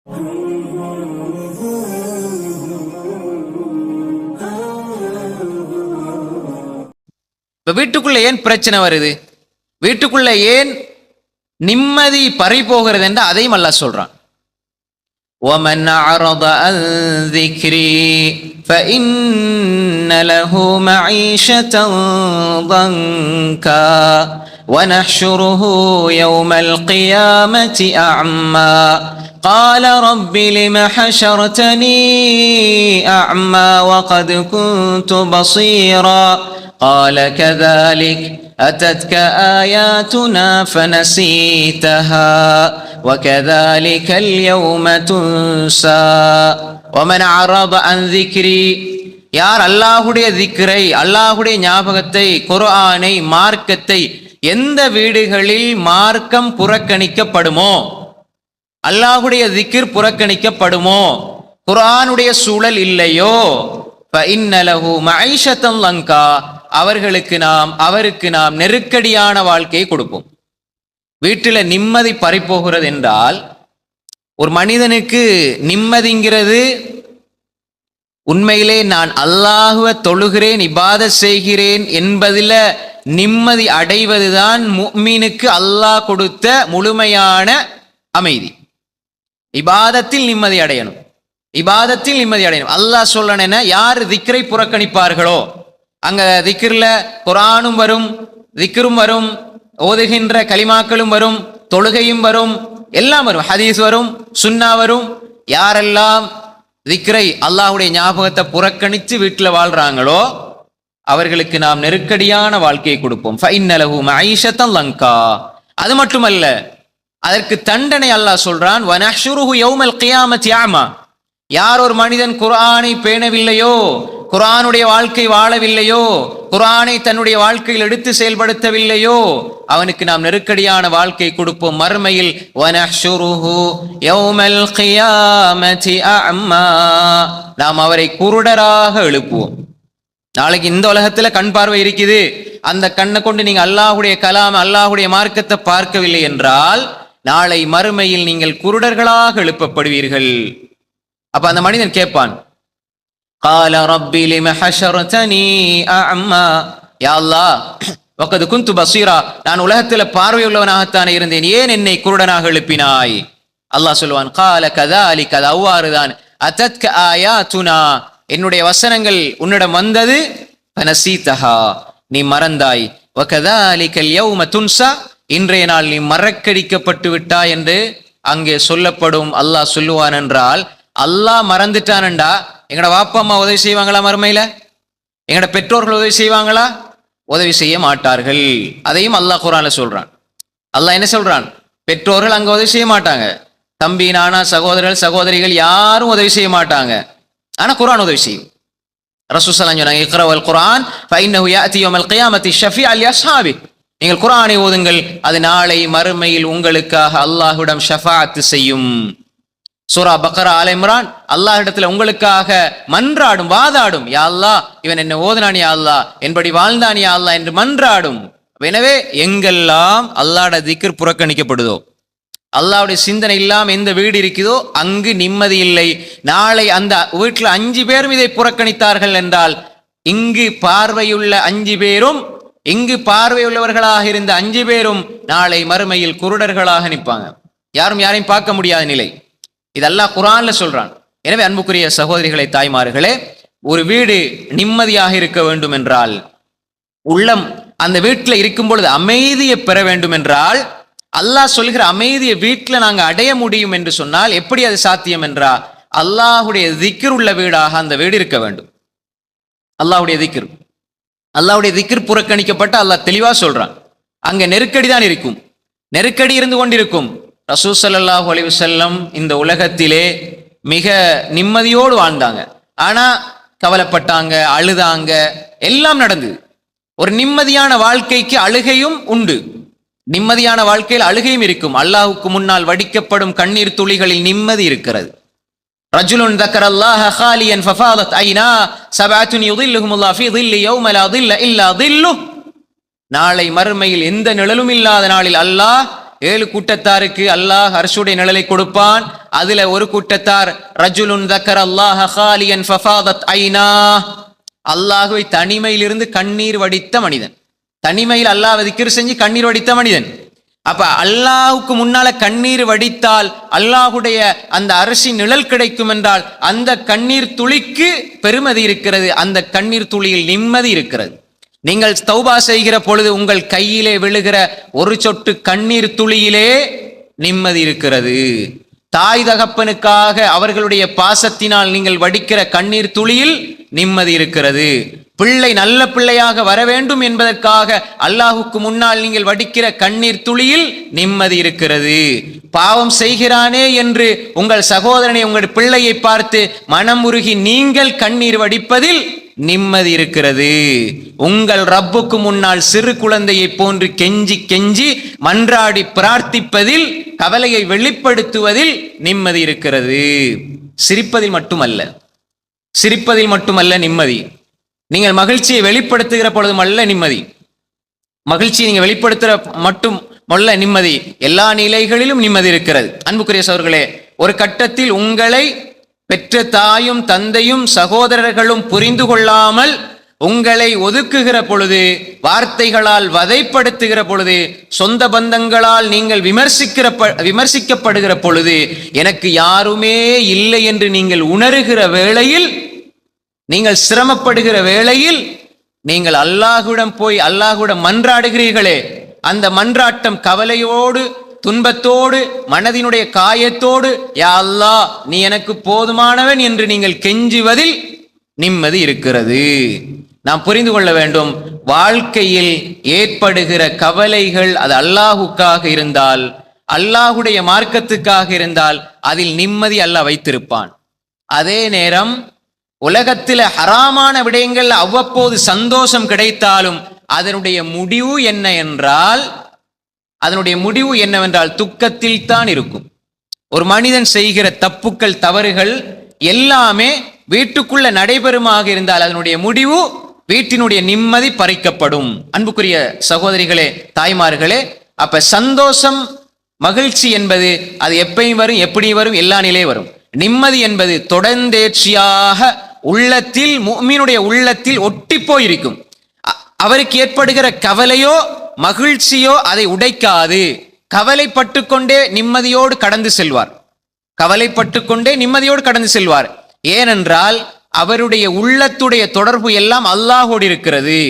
இப்ப வீட்டுக்குள்ள ஏன் பிரச்சனை வருது, வீட்டுக்குள்ள ஏன் நிம்மதி பறி போகிறது என்று அதையும் அல்லாஹ் சொல்றான். وَمَنْ أَعْرَضَ عَنْ ذِكْرِي فَإِنَّ لَهُ مَعِيشَةً ضَنكًا وَنَحْشُرُهُ يَوْمَ الْقِيَامَةِ أَعْمَى قَالَ رَبِّ لِمَ حَشَرْتَنِي أَعْمَى وَقَدْ كُنْتُ بَصِيرًا قَالَ كَذَلِكَ أَتَتْكَ آيَاتُنَا فَنَسِيتَهَا وَكَذَلِكَ الْيَوْمَ تُنْسَى وَمَنْ أَعْرَضَ عَنْ ذِكْرِي. யார் அல்லாஹுடைய திக்ரை, அல்லாஹுடைய ஞாபகத்தை, குர்ஆனை, மார்க்கத்தை, எந்த வீடுகளில் மார்க்கம் புறக்கணிக்கப்படுமோ, அல்லாஹுடைய திக்ர் புறக்கணிக்கப்படுமோ, குர்ஆனுடைய சூழல் இல்லையோ, فَإِنَّ لَهُ مَعِيشَةً ضَنكًا அவருக்கு நாம் நெருக்கடியான வாழ்க்கையை கொடுப்போம். வீட்டில் நிம்மதி பறிப்போகிறது என்றால், ஒரு மனிதனுக்கு நிம்மதிங்கிறது உண்மையிலே நான் அல்லாஹுவை தொழுகிறேன், இபாதத் செய்கிறேன் என்பதில் நிம்மதி அடைவதுதான் முஃமினுக்கு அல்லாஹ் கொடுத்த முழுமையான அமைதி. இபாதத்தில் நிம்மதி அடையணும், இபாதத்தில் நிம்மதி அடையணும். அல்லாஹ் சொல்லணும், யார் திக்ரை புறக்கணிப்பார்களோ, அங்க திக்ர்ல குர்ஆனும் வரும், திக்ரும் வரும், ஓதுகின்ற கலிமாக்களும் வரும், தொழுகையும் வரும், எல்லாம் வரும், ஹதீஸ் வரும், சுன்னா வரும். யாரெல்லாம் திக்ரை, அல்லாஹ்வுடைய ஞாபகத்தை புறக்கணித்து வீட்டில் வாழ்றாங்களோ அவர்களுக்கு நாம் நெருக்கடியான வாழ்க்கையை கொடுப்போம். ஃபஇன்ன லஹு மஈஷத்தன் லங்கா. அது மட்டுமல்ல, அதற்கு தண்டனை அல்லாஹ் சொல்றான், வனஹ்ஷுருஹு யௌமல் கியாமத்தி அமா. யார் ஒரு மனிதன் குர்ஆனை பேணவில்லையோ, குர்ஆனுடைய வாழ்க்கை வாழவில்லையோ, குர்ஆனை தன்னுடைய வாழ்க்கையில் எடுத்து செயல்படுத்தவில்லையோ, அவனுக்கு நாம் நெருக்கடியான வாழ்க்கை கொடுப்போம் மறுமையில். வனஹ்ஷுருஹு யௌமல் கியாமத்தி அமா. நாம் அவரை குருடராக எழுப்புவோம். நாளைக்கு இந்த உலகத்துல கண் பார்வை இருக்குது, அந்த கண்ணை கொண்டு நீங்க அல்லாஹுடைய கலாம், அல்லாஹுடைய மார்க்கத்தை பார்க்கவில்லை என்றால் நாளை மறுமையில் நீங்கள் குருடர்களாக எழுப்பப்படுவீர்கள். அப்ப அந்த மனிதன் கேட்பான், قال رب لم حشرتني اعمى. யா அல்லாஹ், வகத் குன்து பஸீரா, நான் உலகத்துல பார்வை உள்ளவனாகத்தானே இருந்தேன், ஏன் என்னை குருடனாக எழுப்பினாய்? அல்லாஹ் சொல்லுவான், قال كذلك, அது அவ்வாறுதான், அத்தத்க ஆயாத்துனா, என்னுடைய வசனங்கள் உன்னிடம் வந்தது, ஃபனசீதஹா, நீ மறந்தாய், வகذلك اليوم تنسى, இன்றைய நாள் நீ மறக்கடிக்கப்பட்டு விட்டாய் என்று அங்கே சொல்லப்படும். அல்லாஹ் சொல்லுவான் என்றால், அல்லாஹ் மறந்துட்டானண்டா எங்கட வாப்பா அம்மா உதவி செய்வாங்களா? மறுமையில எங்கட பெற்றோர்கள் உதவி செய்வாங்களா? உதவி செய்ய மாட்டார்கள். அதையும் அல்லாஹ் குர்ஆன்ல சொல்றான். அல்லாஹ் என்ன சொல்றான்? பெற்றோர்கள் அங்க உதவி செய்ய மாட்டாங்க, தம்பி நானா சகோதரர்கள் சகோதரிகள் யாரும் உதவி செய்ய மாட்டாங்க. ஆனா குர்ஆன் உதவி செய்யும். ரசூல் ஸல்லல்லாஹு அலைஹி வஸல்லம் இக்ராவல் குர்ஆன் ஃபஇன்னஹு யாதி யௌமல் கியாமத்தி ஷஃபீஅ லிஅஸ்ஹாபி. நீங்கள் குர்ஆனை ஓதுங்கள், அது நாளை மறுமையில் உங்களுக்காக அல்லாஹ்விடம் ஷஃபாஅத் செய்யும். சூரா பக்ரா, ஆல இம்ரான், அல்லாஹ் இடத்துல உங்களுக்காக மன்றாடும், வாதாடும். யா அல்லாஹ், இவன் என்ன ஓதுனான், யா அல்லாஹ் என்படி வாழ்ந்தான், யா அல்லாஹ் என்று மன்றாடும். எனவே எங்கெல்லாம் அல்லாஹ்வுடைய திக்ர் புறக்கணிக்கப்படுதோ, அல்லாஹ்வுடைய சிந்தனை இல்லாம எந்த வீடு இருக்குதோ அங்கு நிம்மதி இல்லை. நாளை அந்த வீட்டில் 5 பேரும் இதை புறக்கணித்தார்கள் என்றால், இங்கு பார்வையுள்ள 5 பேரும், இங்கு பார்வையுள்ளவர்களாக இருந்த 5 பேரும் நாளை மறுமையில் குருடர்களாக நிற்பாங்க. யாரும் யாரையும் பார்க்க முடியாத நிலை. இதெல்லாம் குர்ஆன்ல சொல்றான். எனவே அன்புக்குரிய சகோதரிகளை, தாய்மார்களே, ஒரு வீடு நிம்மதியாக இருக்க வேண்டும் என்றால், உள்ளம் அந்த வீட்டில் இருக்கும் பொழுது அமைதியை பெற வேண்டும் என்றால், அல்லாஹ் சொல்கிற அமைதியை வீட்டில் நாங்கள் அடைய முடியும் என்று சொன்னால் எப்படி அது சாத்தியம் என்றால், அல்லாஹுடைய திக்ர் உள்ள வீடாக அந்த வீடு இருக்க வேண்டும். அல்லாஹுடைய திக்ர் புறக்கணிக்கப்பட்ட அல்லாஹ் தெளிவா சொல்றான், அங்க நெருக்கடி தான் இருக்கும், நெருக்கடி இருந்து கொண்டிருக்கும். ரசூல் ஸல்லல்லாஹு அலைஹி வஸல்லம் இந்த உலகத்திலே மிக நிம்மதியோடு வாழ்ந்தாங்க. ஆனா கவலைப்பட்டாங்க, அழுதாங்க, எல்லாம் நடந்தது. ஒரு நிம்மதியான வாழ்க்கைக்கு அழுகையும் உண்டு, நிம்மதியான வாழ்க்கையில் அழுகையும் இருக்கும். அல்லாஹ்வுக்கு முன்னால் வடிக்கப்படும் கண்ணீர் துளிகளில் நிம்மதி இருக்கிறது. ரஜுலுன் தக்கரல்லாஹ ஹாலியன் ஃபஃபாதத் ஐனா சபஅத்துன் யுதில்லுஹுமுல்லாஹு ஃபீ தில்லி யௌம லா தில்ல இல்லா தில்லு. நாளை மறுமையில் எந்த நிழலும் இல்லாத நாளில் அல்லாஹ் 7 கூட்டத்தாருக்கு அல்லாஹ் அர்ஷுடைய நிழலை கொடுப்பான். அதுல ஒரு கூட்டத்தார் ரஜுலுன் தக்கர அல்லாஹ ஹாலியன் ஃபஃபாதத் ஐனா, அல்லாஹ்வை தனிமையிலிருந்து கண்ணீர் வடித்த மனிதன். தனிமையில் அல்லாஹ் திக்ர் செஞ்சு கண்ணீர் வடித்த மனிதன். அப்ப அல்லாஹுக்கு முன்னால கண்ணீர் வடித்தால் அல்லாஹுடைய அந்த அரசின் நிழல் கிடைக்கும் என்றால் அந்த கண்ணீர் துளிக்கு பெருமதி இருக்கிறது, அந்த கண்ணீர் துளியில் நிம்மதி இருக்கிறது. நீங்கள் தௌபா செய்கிற பொழுது உங்கள் கையிலே விழுகிற ஒரு சொட்டு கண்ணீர் துளியிலே நிம்மதி இருக்கிறது. தாய் தகப்பனுக்காக அவர்களுடைய பாசத்தினால் நீங்கள் வடிக்கிற கண்ணீர் துளியில் நிம்மதி இருக்கிறது. பிள்ளை நல்ல பிள்ளையாக வர வேண்டும் என்பதற்காக அல்லாஹுக்கு முன்னால் நீங்கள் வடிக்கிற கண்ணீர் துளியில் நிம்மதி இருக்கிறது. பாவம் செய்கிறானே என்று உங்கள் சகோதரனை உங்கள் பிள்ளையை பார்த்து மனம் உருகி நீங்கள் கண்ணீர் வடிப்பதில் நிம்மதி இருக்கிறது. உங்கள் ரப்புக்கு முன்னால் சிறு குழந்தையை போன்று கெஞ்சி கெஞ்சி மன்றாடி பிரார்த்திப்பதில், கவலையை வெளிப்படுத்துவதில் நிம்மதி இருக்கிறது. சிரிப்பதில் மட்டுமல்ல நிம்மதி. நீங்கள் மகிழ்ச்சியை வெளிப்படுத்துகிற பொழுதும் அல்ல நிம்மதி. மகிழ்ச்சியை நீங்க வெளிப்படுத்துகிற மட்டும் அல்ல நிம்மதி, எல்லா நிலைகளிலும் நிம்மதி இருக்கிறது. அன்புக்குரிய சகோதரர்களே, ஒரு கட்டத்தில் உங்களை பெற்ற தாயும் தந்தையும் சகோதரர்களும் புரிந்து கொள்ளாமல் உங்களை ஒதுக்குகிற பொழுது, வார்த்தைகளால் வதைப்படுத்துகிற பொழுது, சொந்த பந்தங்களால் நீங்கள் விமர்சிக்கப்படுகிற பொழுது, எனக்கு யாருமே இல்லை என்று நீங்கள் உணர்கிற வேளையில், நீங்கள் சிரமப்படுகிற வேளையில், நீங்கள் அல்லாஹ்விடம் போய் அல்லாஹ்விடம் மன்றாடுகிறீர்களே, அந்த மன்றாட்டம் கவலையோடு துன்பத்தோடு மனதினுடைய காயத்தோடு, யா அல்லாஹ் நீ எனக்கு போதுமானவன் என்று நீங்கள் கெஞ்சுவதில் நிம்மதி இருக்கிறது. நாம் புரிந்து கொள்ள வேண்டும், வாழ்க்கையில் ஏற்படுகிற கவலைகள் அது அல்லாஹுக்காக இருந்தால், அல்லாஹுடைய மார்க்கத்துக்காக இருந்தால் அதில் நிம்மதி அல்லாஹ் வைத்திருப்பான். அதே நேரம் உலகத்தில் ஹராமான விடயங்கள் அவ்வப்போது சந்தோஷம் கிடைத்தாலும் அதனுடைய முடிவு என்னவென்றால் துக்கத்தில் தான் இருக்கும். ஒரு மனிதன் செய்கிற தப்புக்கள் தவறுகள் எல்லாமே வீட்டுக்குள்ள நடைபெறுமாக இருந்தால் அதனுடைய முடிவு வீட்டினுடைய நிம்மதி பறிக்கப்படும். அன்புக்குரிய சகோதரிகளே, தாய்மார்களே, அப்ப சந்தோஷம் மகிழ்ச்சி என்பது அது எப்பயும் வரும், எப்படி வரும், எல்லா நிலையும் வரும். நிம்மதி என்பது தொடர்ந்தேர்ச்சியாக உள்ளத்தில், முஃமினுடைய உள்ளத்தில் ஒட்டி போயிருக்கும். அவருக்கு ஏற்படுகிற கவலையோ மகிழ்ச்சியோ அதை உடைக்காது. கவலைப்பட்டு கொண்டே நிம்மதியோடு கடந்து செல்வார். ஏனென்றால் அவருடைய உள்ளத்துடைய தொடர்பு எல்லாம் அல்லாஹோடு இருக்கிறது.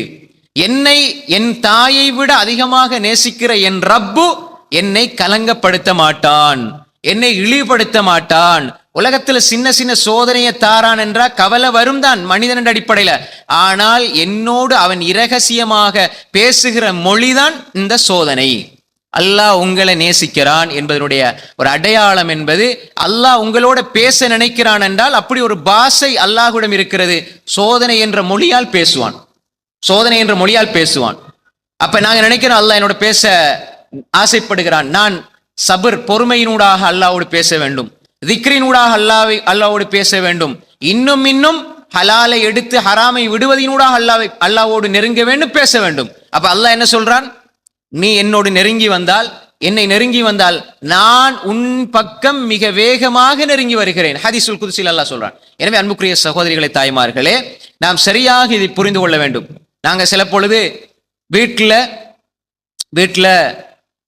என்னை என் தாயை விட அதிகமாக நேசிக்கிற என் ரப்பு என்னை கலங்கப்படுத்த மாட்டான், என்னை இழிவுபடுத்த மாட்டான். உலகத்துல சின்ன சின்ன சோதனையை தாரான் என்றா கவலை வரும் தான் மனிதன் அடிப்படையில. ஆனால் என்னோடு அவன் இரகசியமாக பேசுகிற மொழிதான் இந்த சோதனை. அல்லாஹ் உங்களை நேசிக்கிறான் என்பதனுடைய ஒரு அடையாளம் என்பது, அல்லாஹ் உங்களோட பேச நினைக்கிறான் என்றால் அப்படி ஒரு பாஷை அல்லாஹ்விடம் இருக்கிறது. சோதனை என்ற மொழியால் பேசுவான். அப்ப நாங்க நினைக்கிறோம் அல்லாஹ் என்னோட பேச ஆசைப்படுகிறான். நான் சபர் பொறுமையினூடாக அல்லாஹ்வோடு பேச வேண்டும், திக்ரினூடாக அல்லாஹ்வோடு பேச வேண்டும், இன்னும் ஹலாலை எடுத்து ஹராமை விடுவதினூடாக அல்லாஹ்வோடு நெருங்க வேண்டும், பேச வேண்டும். அப்ப அல்லாஹ் என்ன சொல்றான்? நீ என்னோடு என்னை நெருங்கி வந்தால் நான் உன் பக்கம் மிக வேகமாக நெருங்கி வருகிறேன். ஹதீஸுல் குத்ஸில் அல்லாஹ் சொல்றான். எனவே அன்புக்குரிய சகோதரிகளே, தாய்மார்களே, நாம் சரியாக இதை புரிந்து கொள்ள வேண்டும். நாங்க சில பொழுது வீட்டுல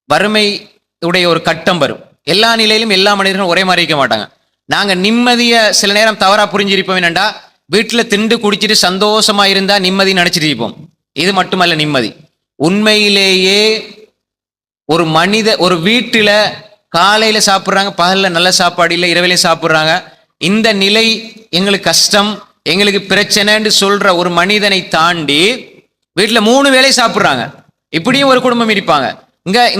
வறுமை உடைய ஒரு கட்டம் வரும். எல்லா நிலையிலும் எல்லா மனிதர்களும் ஒரே மாதிரி இருக்க மாட்டாங்க. நாங்க நிம்மதிய சில நேரம் தவறா புரிஞ்சிருப்போம். என்னண்டா, வீட்டுல திண்டு குடிச்சிட்டு சந்தோஷமா இருந்தா நிம்மதி நினைச்சிட்டு இருப்போம். இது மட்டுமல்ல நிம்மதி. உண்மையிலேயே ஒரு வீட்டுல காலையில சாப்பிட்றாங்க, பகல்ல நல்ல சாப்பாடு இல்லை, இரவிலையும் சாப்பிட்றாங்க, இந்த நிலை எங்களுக்கு கஷ்டம், எங்களுக்கு பிரச்சனைன்னு சொல்ற ஒரு மனிதனை தாண்டி வீட்டுல 3 வேளை சாப்பிட்றாங்க. இப்படியும் ஒரு குடும்பம் இருப்பாங்க.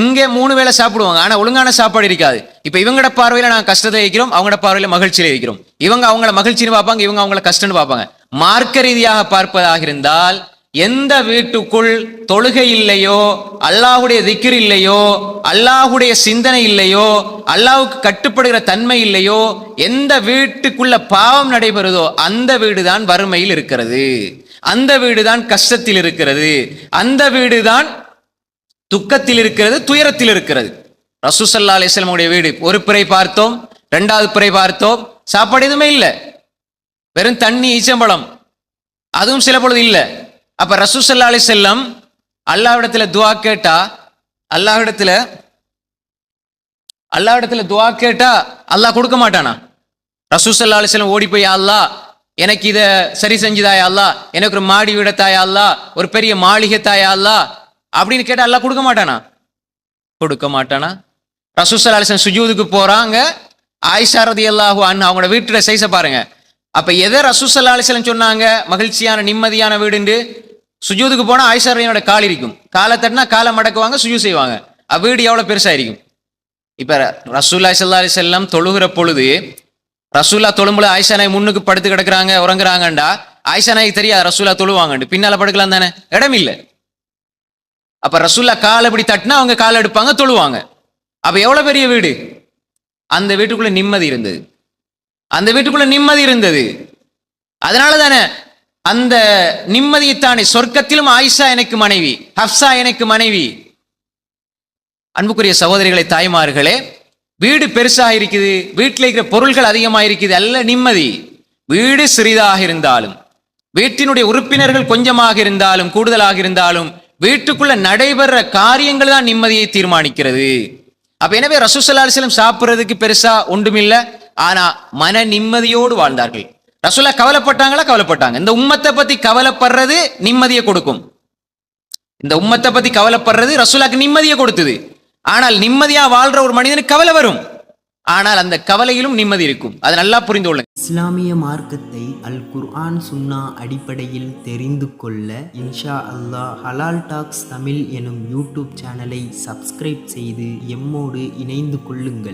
இங்க 3 வேளை சாப்பிடுவாங்க, ஆனா ஒழுங்கான சாப்பாடு இருக்காது. இப்ப இவங்கட பார்வையில நாங்க கஷ்டத்தை வைக்கிறோம், அவங்களோட பார்வையில மகிழ்ச்சியில வைக்கிறோம். இவங்க அவங்கள மகிழ்ச்சின்னு பார்ப்பாங்க, இவங்க அவங்கள கஷ்டம்னு பார்ப்பாங்க. மார்க்க ரீதியாக பார்ப்பதாக இருந்தால், எந்த வீட்டுக்குள் தொழுகை இல்லையோ, அல்லாஹுடைய திக்ர் இல்லையோ, அல்லாஹுடைய சிந்தனை இல்லையோ, அல்லாஹுக்கு கட்டுப்படுகிற தன்மை இல்லையோ, எந்த வீட்டுக்குள்ள பாவம் நடைபெறுதோ அந்த வீடுதான் வறுமையில் இருக்கிறது, அந்த வீடுதான் கஷ்டத்தில் இருக்கிறது, அந்த வீடுதான் துக்கத்தில் இருக்கிறது, துயரத்தில் இருக்கிறது. ரசூல் ஸல்லல்லாஹு அலைஹி வஸல்லம் உடைய வீடு. ஒரு பிறை பார்த்தோம், இரண்டாவது பிறை பார்த்தோம், சாப்பாடு எதுவுமே இல்லை, வெறும் தண்ணி ஈச்சம்பழம், அதுவும் சில பொழுது இல்லை. அப்ப ரசூல் ஸல்லல்லாஹு அலைஹி வஸல்லம் அல்லாஹ்விடத்துல துஆ கேட்டா, அல்லாஹ்விடத்துல துஆ கேட்டா அல்லாஹ் கொடுக்க மாட்டானா? ரசூல் ஸல்லல்லாஹு அலைஹி வஸல்லம் ஓடி போய், அல்லாஹ் எனக்கு இதை சரி செஞ்சுதாயா அல்லாஹ், எனக்கு ஒரு மாடி வீட தாயா அல்லாஹ், ஒரு பெரிய மாளிகை தாயா அல்லாஹ் அப்படின்னு கேட்டா அல்லாஹ் கொடுக்க மாட்டானா? கொடுக்க மாட்டானா? ரசூல் ஸல்லல்லாஹு அலைஹி வஸல்லம் சுஜூதுக்கு போறாங்க, ஆயிஷா ரலியல்லாஹு அன்ஹா அவங்களோட வீட்டுல சைஸ பாருங்க. அப்ப எதை ரசூல் ஸல்லல்லாஹு அலைஹி வஸல்லம் சொன்னாங்க மகிழ்ச்சியான நிம்மதியான வீடுண்டு? சுஜூதுக்கு போனா ஆயிஷா ரலியோட கால் இருக்கும், காலை தட்டினா காலை மடக்குவாங்க, சுஜூத் செய்வாங்க. வீடு எவ்வளவு பெருசா இருக்கும். இப்ப ரசூலுல்லாஹி ஸல்லல்லாஹு அலைஹி வஸல்லம் தொழுகிற பொழுது ரசூல்லா தொழும்புல ஆயிஷா நாய் முன்னுக்கு படுத்து கிடக்குறாங்க, உறங்குறாங்கண்டா ஆயிஷா நாய்க்கு தெரியாது ரசூல்லா தொழுவாங்கண்டு, பின்னால படுக்கலாம் தானே, இடம் இல்லை. அப்ப ரசூல்லா கால் அப்படி தட்டினா அவங்க கால் எடுப்பாங்க, தொழுவாங்க. அப்ப எவ்வளவு பெரிய வீடு. அந்த வீட்டுக்குள்ள நிம்மதி இருந்தது, அந்த வீட்டுக்குள்ள நிம்மதி இருந்தது. அதனால தானே அந்த நிம்மதியைத்தானே சொர்க்கத்திலும் ஆயிஷா எனக்கு மனைவி, ஹப்சா எனக்கு மனைவி. அன்புக்குரிய சகோதரிகளை, தாய்மார்களே, வீடு பெருசாக இருக்குது, வீட்டில் இருக்கிற பொருள்கள் அதிகமாக இருக்குது, அல்ல நிம்மதி. வீடு சிறிதாக இருந்தாலும், வீட்டினுடைய உறுப்பினர்கள் கொஞ்சமாக இருந்தாலும் கூடுதலாக இருந்தாலும், வீட்டுக்குள்ள நடைபெற காரியங்கள் தான் நிம்மதியை தீர்மானிக்கிறது. அப்ப எனவே ரசூல் ஸல்லல்லாஹு அலைஹி வஸல்லம் சாப்பிடுறதுக்கு பெருசா ஒன்றுமில்லை, ஆனா மன நிம்மதியோடு வாழ்ந்தார்கள். ரசூலா கவலைப்பட்டாங்களா? கவலைப்பட்டாங்க. இந்த உம்மத்தை பத்தி கவலைப்படுறது நிம்மதியை கொடுக்கும். இந்த உம்மத்தை பத்தி கவலைப்படுறது ரசூலாக்கு நிம்மதியை கொடுத்தது. ஆனால் நிம்மதியா வாழ்ற ஒரு மனிதனுக்கு கவலை வரும், ஆனால் அந்த கவலையிலும் நிம்மதி இருக்கும். அதை நல்லா புரிந்து கொள்ளுங்க. இஸ்லாமிய மார்க்கத்தை அல் குர்ஆன் சுன்னா அடிப்படையில் தெரிந்து கொள்ள இன்ஷா அல்லாஹ் ஹலால் டாக்ஸ் தமிழ் எனும் யூடியூப் சேனலை சப்ஸ்கிரைப் செய்து எம்மோடு இணைந்து கொள்ளுங்கள்.